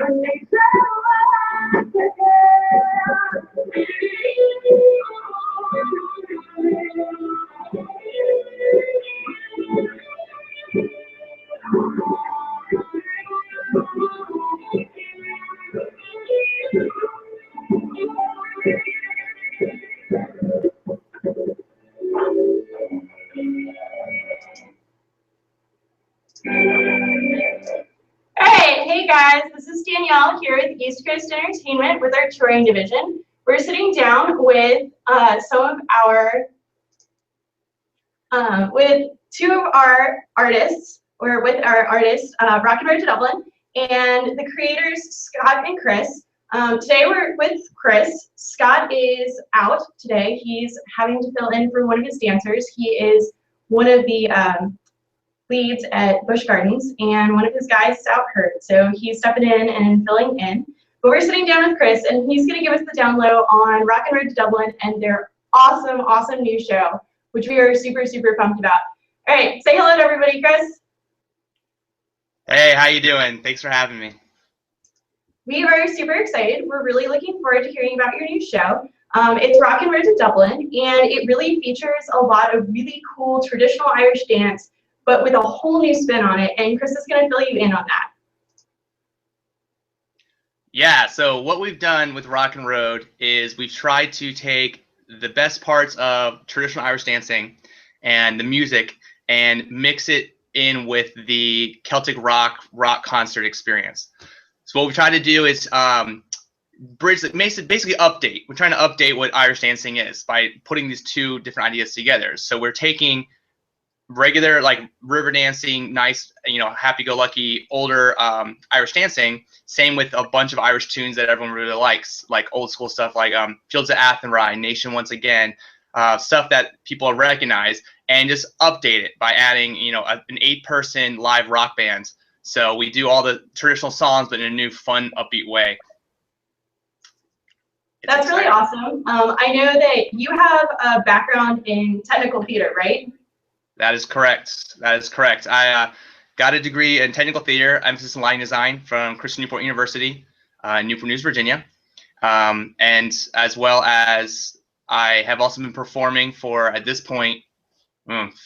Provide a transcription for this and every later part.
Hey guys, this is Danielle here with East Coast Entertainment with our touring division. We're sitting down with with two of our artists, or with our artists, Rockin to Dublin, and the creators, Scott and Chris. Today we're with Chris. Scott is out today. He's having to fill in for one of his dancers. He is one of the leads at Busch Gardens, and one of his guys is out hurt, so he's stepping in and filling in. But we're sitting down with Chris, and he's going to give us the down low on Rockin to Dublin and their awesome, awesome new show, which we are super, super pumped about. All right, say hello to everybody, Chris. Hey, how you doing? Thanks for having me. We are super excited. We're really looking forward to hearing about your new show. It's Rockin to Dublin, and it really features a lot of really cool traditional Irish dance, but with a whole new spin on it, and Chris is going to fill you in on that. Yeah, so what we've done with Rockin' Road is we've tried to take the best parts of traditional Irish dancing and the music and mix it in with the Celtic rock concert experience. So what we try to do is basically update. We're trying to update what Irish dancing is by putting these two different ideas together. So we're taking regular, like, river dancing, nice, happy-go-lucky older Irish dancing, same with a bunch of Irish tunes that everyone really likes, like old school stuff like Fields of Athenry, Nation Once Again, stuff that people recognize, and just update it by adding an 8-person live rock band. So we do all the traditional songs but in a new, fun, upbeat way. That's really awesome. I know that you have a background in technical theater, right? That is correct. That is correct. I got a degree in technical theater, emphasis in lighting design from Christian Newport University, Newport News, Virginia. And as well as I have also been performing for, at this point,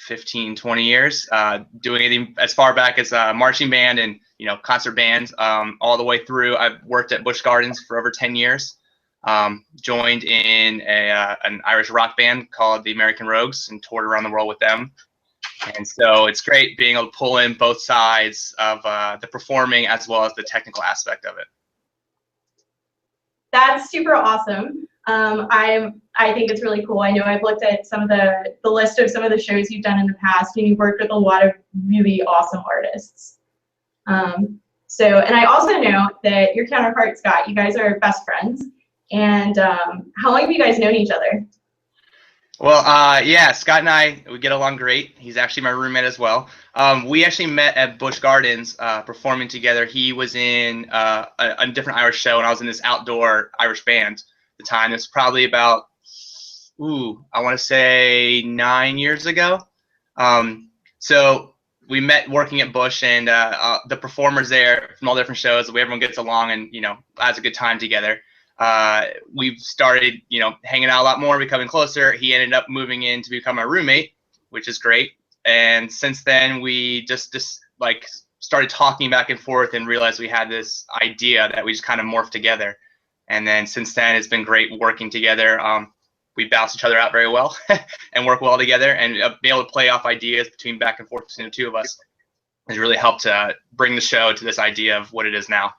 15, 20 years, doing anything as far back as marching band and concert bands, all the way through. I've worked at Busch Gardens for over 10 years. Joined in an Irish rock band called the American Rogues and toured around the world with them. And so it's great being able to pull in both sides of the performing as well as the technical aspect of it. That's super awesome. I think it's really cool. I know I've looked at some of the list of some of the shows you've done in the past, and you've worked with a lot of really awesome artists. And I also know that your counterpart, Scott, you guys are best friends. And how long have you guys known each other? Well, yeah, Scott and I, we get along great. He's actually my roommate as well. We actually met at Busch Gardens performing together. He was in a different Irish show, and I was in this outdoor Irish band at the time. It's probably about, I want to say 9 years ago. So we met working at Busch, and the performers there from all different shows, everyone gets along and, has a good time together. We've started, hanging out a lot more, becoming closer. He ended up moving in to become my roommate, which is great. And since then, we just like started talking back and forth and realized we had this idea that we just kind of morphed together. And then since then, it's been great working together. We bounce each other out very well and work well together, and be able to play off ideas back and forth between the two of us has really helped to bring the show to this idea of what it is now.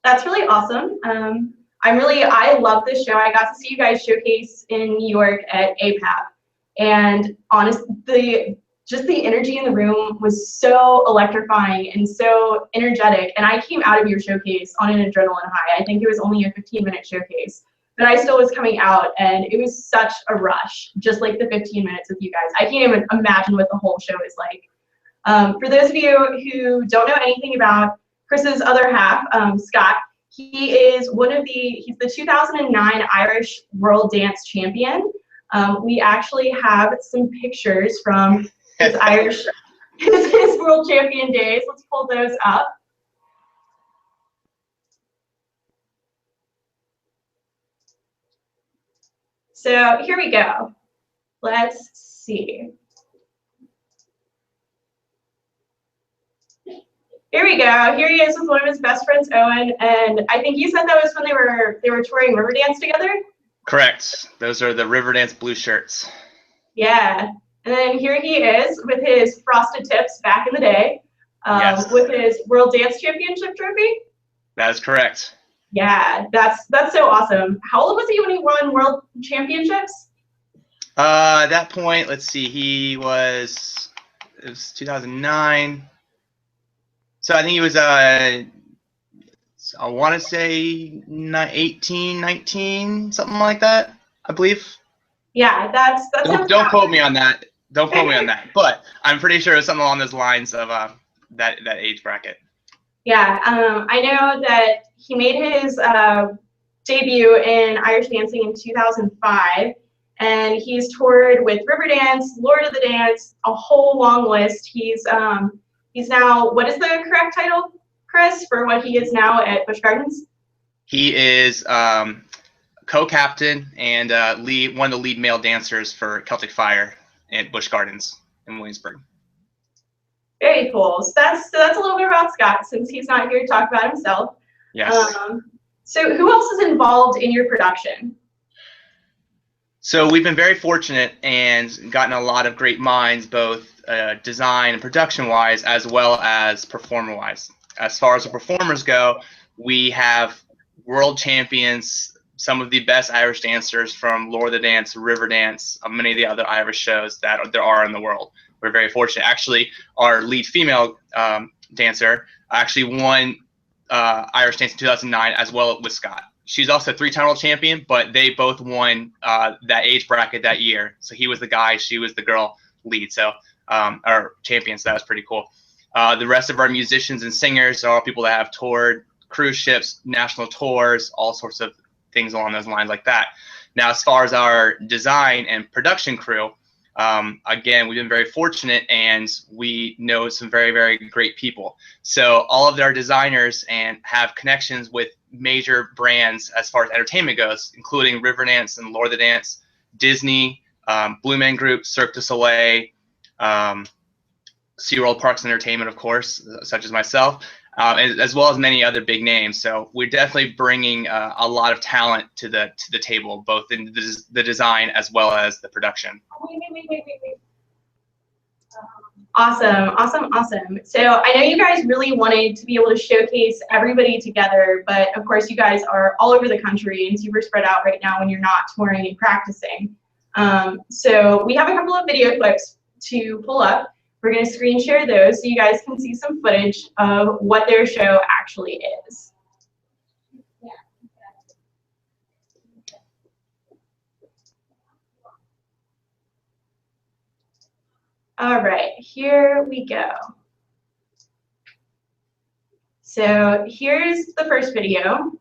That's really awesome. I love this show. I got to see you guys showcase in New York at APAP, and honestly, just the energy in the room was so electrifying and so energetic. And I came out of your showcase on an adrenaline high. I think it was only a 15-minute showcase, but I still was coming out, and it was such a rush, just like the 15 minutes with you guys. I can't even imagine what the whole show is like. For those of you who don't know anything about Chris's other half, Scott, he's the 2009 Irish World Dance Champion. We actually have some pictures from his his World Champion days. Let's pull those up. So here we go. Let's see. Here we go. Here he is with one of his best friends, Owen, and I think you said that was when they were touring Riverdance together? Correct. Those are the Riverdance blue shirts. Yeah. And then here he is with his frosted tips back in the day, Yes. with his World Dance Championship trophy. That is correct. Yeah, that's so awesome. How old was he when he won World Championships? At that point, let's see, it was 2009. So I think he was, I want to say 18, 19, something like that, I believe. Yeah, that's Don't quote me on that. Don't quote me on that. But I'm pretty sure it was something along those lines of that age bracket. Yeah, I know that he made his debut in Irish dancing in 2005, and he's toured with Riverdance, Lord of the Dance, a whole long list. He's now, what is the correct title, Chris, for what he is now at Busch Gardens? He is co-captain and one of the lead male dancers for Celtic Fire at Busch Gardens in Williamsburg. Very cool. So that's a little bit about Scott, since he's not here to talk about himself. Yes. So who else is involved in your production? So we've been very fortunate and gotten a lot of great minds, both design and production-wise, as well as performer-wise. As far as the performers go, we have world champions, some of the best Irish dancers from Lord of the Dance, Riverdance, many of the other Irish shows that there are in the world. We're very fortunate. Actually, our lead female dancer actually won Irish Dance in 2009 as well with Scott. She's also a 3-time world champion, but they both won that age bracket that year. So he was the guy, she was the girl lead, so or champion. So that was pretty cool. The rest of our musicians and singers are all people that have toured cruise ships, national tours, all sorts of things along those lines like that. Now, as far as our design and production crew, again, we've been very fortunate, and we know some very, very great people. So all of our designers and have connections with major brands as far as entertainment goes, including Riverdance and Lord of the Dance, Disney, Blue Man Group, Cirque du Soleil, SeaWorld Parks and Entertainment, of course, such as myself, as well as many other big names. So we're definitely bringing a lot of talent to the table, both in the design as well as the production. Wait. Awesome. So I know you guys really wanted to be able to showcase everybody together, but of course you guys are all over the country and super spread out right now when you're not touring and practicing. So we have a couple of video clips to pull up. We're going to screen share those so you guys can see some footage of what their show actually is. All right, here we go. So here's the first video.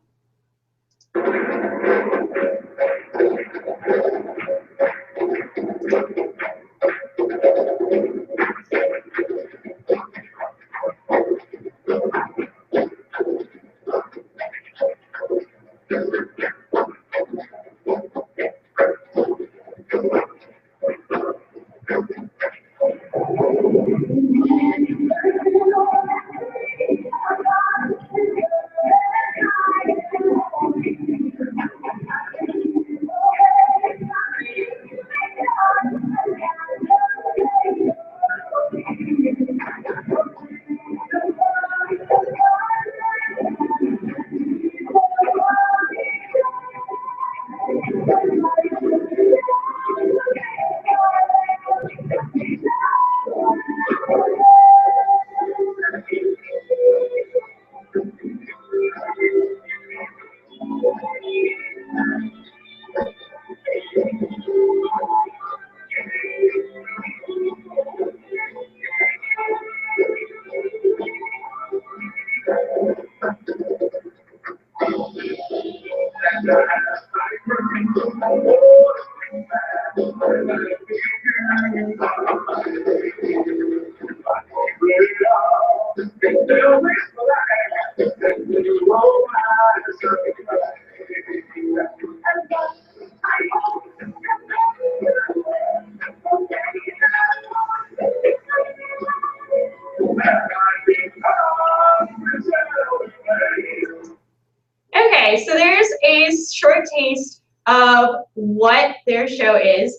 Okay, so there's a short taste of what their show is.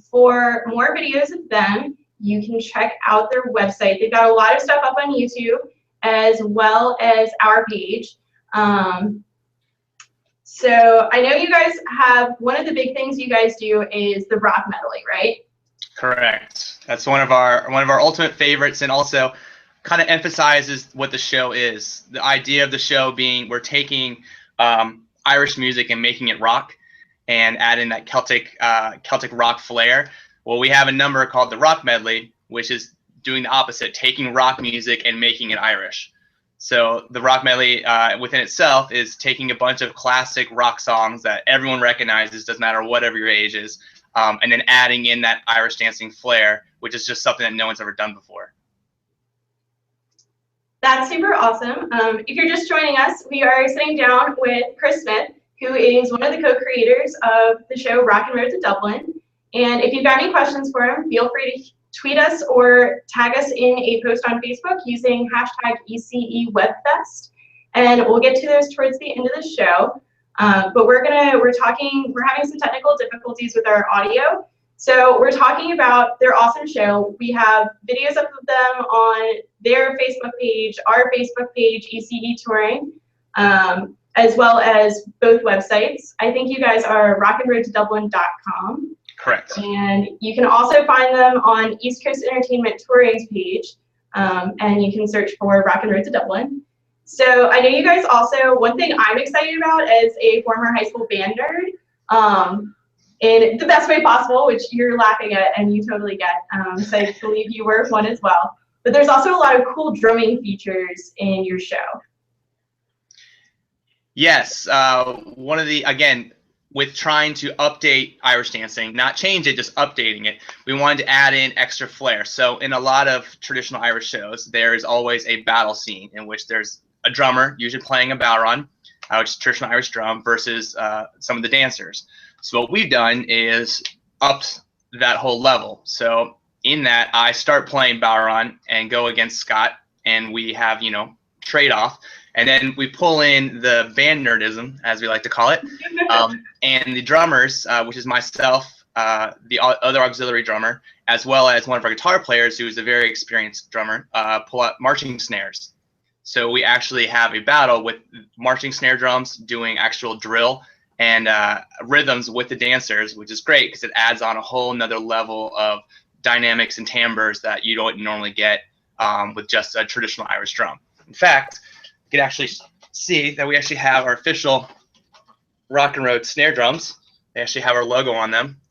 For more videos of them, you can check out their website. They've got a lot of stuff up on YouTube as well as our page. So I know you guys have, one of the big things you guys do is the Rock Medley, right? Correct. That's one of our ultimate favorites, and also kind of emphasizes what the show is. The idea of the show being we're taking Irish music and making it rock, and adding that Celtic rock flair. Well, we have a number called the Rock Medley, which is doing the opposite, taking rock music and making it Irish. So the Rock Medley within itself is taking a bunch of classic rock songs that everyone recognizes, doesn't matter whatever your age is, and then adding in that Irish dancing flair, which is just something that no one's ever done before. That's super awesome. If you're just joining us, we are sitting down with Chris Smith, who is one of the co-creators of the show Rockin' Road to Dublin. And if you've got any questions for him, feel free to tweet us or tag us in a post on Facebook using hashtag ECEWebFest. And we'll get to those towards the end of the show. But we're having some technical difficulties with our audio. So we're talking about their awesome show. We have videos up of them on their Facebook page, our Facebook page, ECE Touring, as well as both websites. I think you guys are rockinroadtodublin.com. Correct. And you can also find them on East Coast Entertainment Touring's page, and you can search for Rockin' Road to Dublin. So I know you guys also, one thing I'm excited about as a former high school band nerd, in the best way possible, which you're laughing at and you totally get, so I believe you were one as well. But there's also a lot of cool drumming features in your show. Yes, one of the, again, with trying to update Irish dancing, not change it, just updating it, we wanted to add in extra flair. So in a lot of traditional Irish shows, there is always a battle scene in which there's a drummer, usually playing a bodhrán, which is traditional Irish drum, versus some of the dancers. So what we've done is upped that whole level. So in that, I start playing bodhrán and go against Scott, and we have, trade-off. And then we pull in the band nerdism, as we like to call it, and the drummers, which is myself, the other auxiliary drummer, as well as one of our guitar players, who is a very experienced drummer, pull out marching snares. So we actually have a battle with marching snare drums doing actual drill and rhythms with the dancers, which is great because it adds on a whole nother level of dynamics and timbres that you don't normally get with just a traditional Irish drum. In fact, you can actually see that we actually have our official Rockin' Road snare drums. They actually have our logo on them,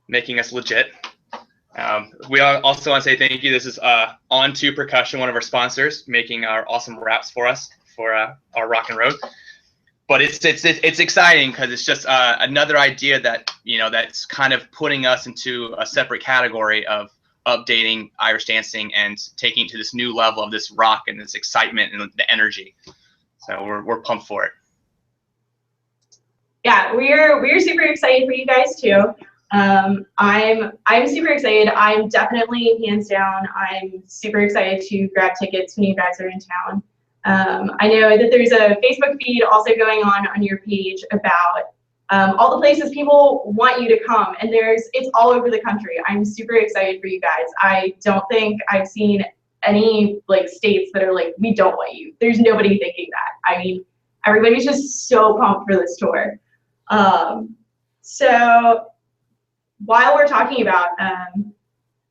making us legit. We also want to say thank you. This is On2 Percussion, one of our sponsors, making our awesome wraps for us for our Rockin' Road. But it's exciting because it's just another idea that that's kind of putting us into a separate category of updating Irish dancing and taking it to this new level of this rock and this excitement and the energy. So we're pumped for it. Yeah, we're super excited for you guys too. I'm super excited. I'm definitely, hands down, I'm super excited to grab tickets when you guys are in town. I know that there's a Facebook feed also going on your page about all the places people want you to come, and it's all over the country. I'm super excited for you guys. I don't think I've seen any states that are like, we don't want you. There's nobody thinking that. I mean, everybody's just so pumped for this tour. So while we're talking about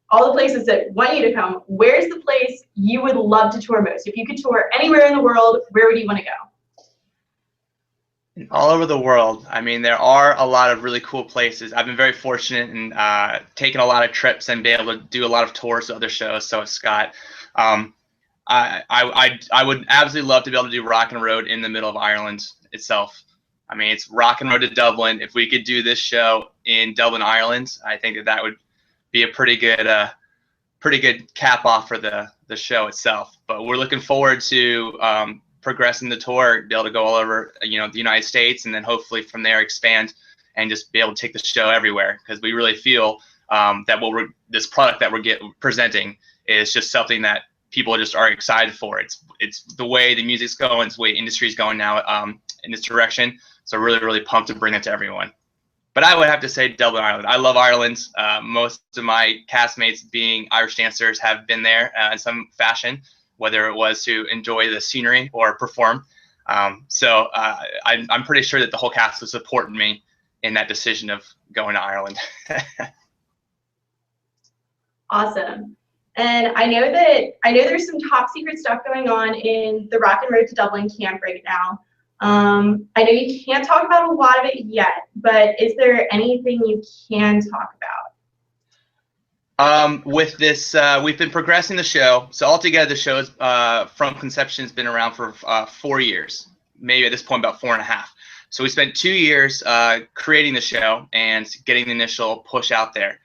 all the places that want you to come, where's the place you would love to tour most? If you could tour anywhere in the world, where would you want to go? All over the world. I mean, there are a lot of really cool places. I've been very fortunate in taking a lot of trips and being able to do a lot of tours to other shows. So has Scott. I would absolutely love to be able to do Rockin' Road in the middle of Ireland itself. I mean, it's Rockin' Road to Dublin. If we could do this show in Dublin, Ireland, I think that would be a pretty good cap off for the show itself. But we're looking forward to progressing the tour, be able to go all over the United States, and then hopefully from there expand and just be able to take the show everywhere, because we really feel that this product that we're presenting is just something that people just are excited for. It's the way the music's going, it's the way industry's going now in this direction. So really, really pumped to bring it to everyone. But I would have to say Dublin, Ireland. I love Ireland. Most of my castmates, being Irish dancers, have been there in some fashion, whether it was to enjoy the scenery or perform. So I'm pretty sure that the whole cast was supporting me in that decision of going to Ireland. Awesome. And I know there's some top secret stuff going on in the Rockin' Road to Dublin camp right now. I know you can't talk about a lot of it yet, but is there anything you can talk about? With this, we've been progressing the show. So altogether, the show is, from conception has been around for 4 years, maybe at this point about 4.5. So we spent 2 years creating the show and getting the initial push out there.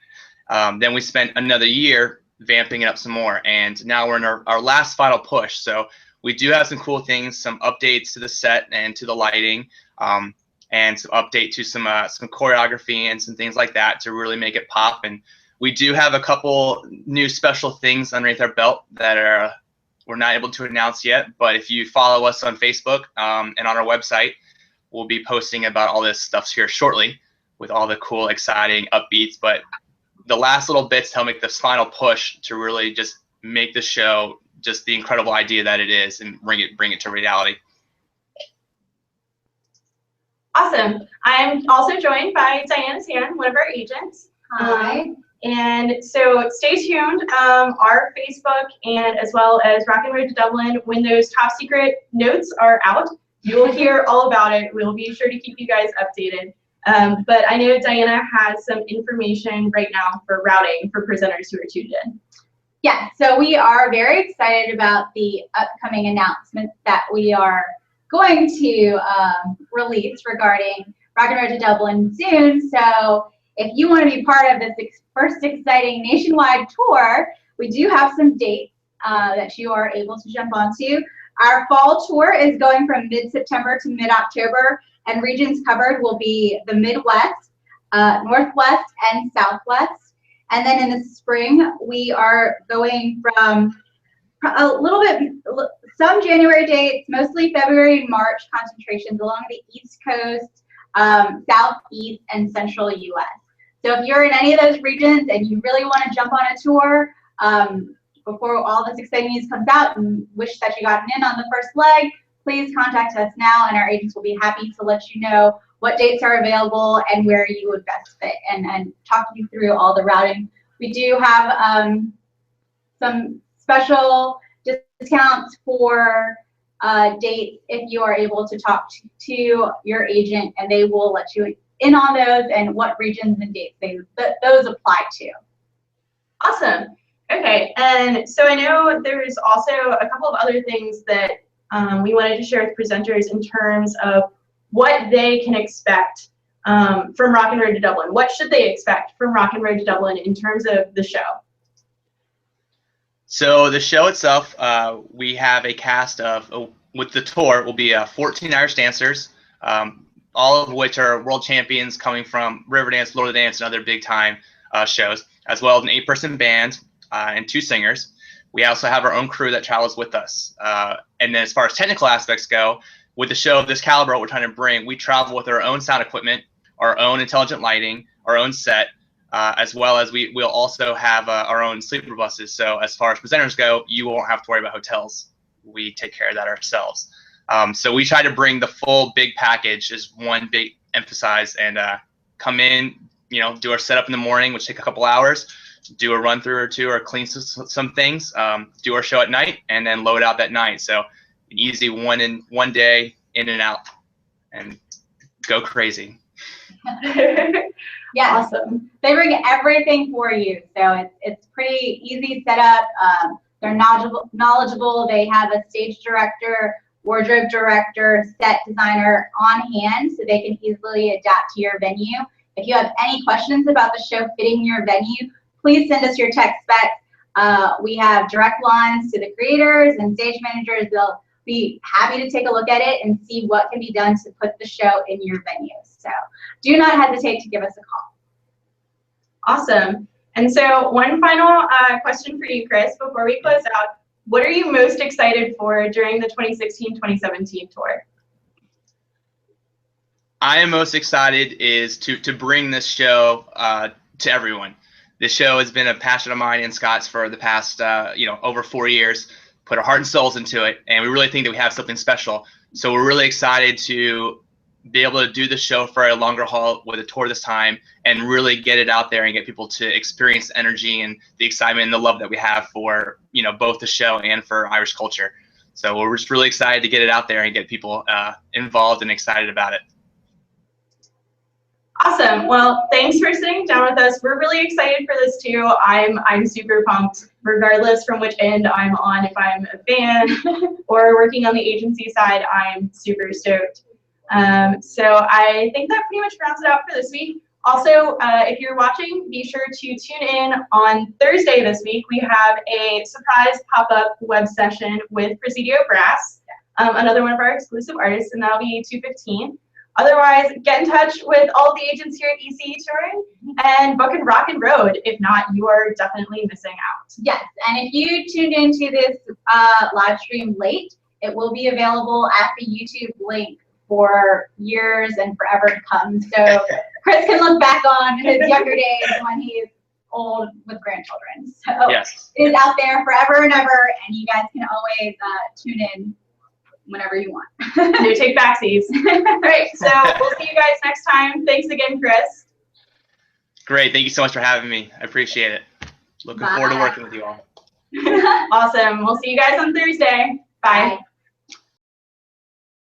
Then we spent another year vamping it up some more, and now we're in our last final push. So we do have some cool things, some updates to the set and to the lighting, and some update to some choreography and some things like that to really make it pop. And we do have a couple new special things underneath our belt that we're not able to announce yet. But if you follow us on Facebook and on our website, we'll be posting about all this stuff here shortly with all the cool, exciting upbeats. But the last little bits to make this final push to really just make the show just the incredible idea that it is and bring it to reality. Awesome. I'm also joined by Diana San, one of our agents. Hi. And so stay tuned. Our Facebook and as well as Rockin' Road to Dublin, when those top secret notes are out, you'll hear all about it. We'll be sure to keep you guys updated. But I know Diana has some information right now for routing for presenters who are tuned in. Yeah, so we are very excited about the upcoming announcements that we are going to release regarding Rockin' Road to Dublin soon. So if you want to be part of this first exciting nationwide tour, we do have some dates that you are able to jump onto. Our fall tour is going from mid-September to mid-October, and regions covered will be the Midwest, Northwest, and Southwest. And then in the spring, we are going from a little bit, some January dates, mostly February and March concentrations along the East Coast, Southeast, and Central U.S. So if you're in any of those regions and you really want to jump on a tour before all this exciting news comes out and wish that you got in on the first leg, please contact us now, and our agents will be happy to let you know what dates are available and where you would best fit, and talk you through all the routing. We do have some special discounts for dates if you are able to talk to your agent, and they will let you in on those and what regions and dates those apply to. Awesome. Okay, and so I know there's also a couple of other things that we wanted to share with presenters in terms of what they can expect from Rockin' Road to Dublin. What should they expect from Rockin' Road to Dublin in terms of the show? So the show itself, we have a cast of, with the tour, will be 14 Irish dancers, all of which are world champions coming from Riverdance, Lord of the Dance, and other big time shows, as well as an 8-person band and 2 singers. We also have our own crew that travels with us. And then as far as technical aspects go, with the show of this caliber, what we're trying to bring, we travel with our own sound equipment, our own intelligent lighting, our own set, as well as we'll also have our own sleeper buses. So as far as presenters go, you won't have to worry about hotels. We take care of that ourselves. So we try to bring the full big package as one big emphasize, and come in, do our setup in the morning, which take a couple hours, do a run through or two or clean some things, do our show at night, and then load out that night. So an easy one day in and out and go crazy. Yeah, Awesome. They bring everything for you, so it's pretty easy setup. They're knowledgeable. They have a stage director, wardrobe director, set designer on hand, so they can easily adapt to your venue. If you have any questions about the show fitting your venue, please send us your text specs. We have direct lines to the creators and stage managers. They'll be happy to take a look at it and see what can be done to put the show in your venue. So do not hesitate to give us a call. Awesome. And so one final question for you, Chris, before we close out. what are you most excited for during the 2016-2017 tour? I am most excited is to bring this show to everyone. This show has been a passion of mine and Scott's for the past over 4 years. Put our heart and souls into it, and we really think that we have something special. So we're really excited to be able to do the show for a longer haul with a tour this time, and really get it out there and get people to experience the energy and the excitement and the love that we have for both the show and for Irish culture. So we're just really excited to get it out there and get people involved and excited about it. Awesome. Well, thanks for sitting down with us. We're really excited for this too. I'm super pumped, regardless from which end I'm on. If I'm a fan or working on the agency side, I'm super stoked. So I think that pretty much rounds it out for this week. Also, if you're watching, be sure to tune in on Thursday this week. We have a surprise pop-up web session with Presidio Brass, another one of our exclusive artists, and that'll be 2:15. Otherwise, get in touch with all the agents here at ECE Touring and book and Rockin Road. If not, you are definitely missing out. Yes, and if you tuned into this live stream late, it will be available at the YouTube link for years and forever to come. So Chris can look back on his younger days when he's old with grandchildren. So Yes. it is out there forever and ever, and you guys can always tune in whenever you want. No take backsies. All right, so we'll see you guys next time. Thanks again, Chris. Great. Thank you so much for having me. I appreciate it. Looking forward to working with you all. Awesome. We'll see you guys on Thursday. Bye. Bye.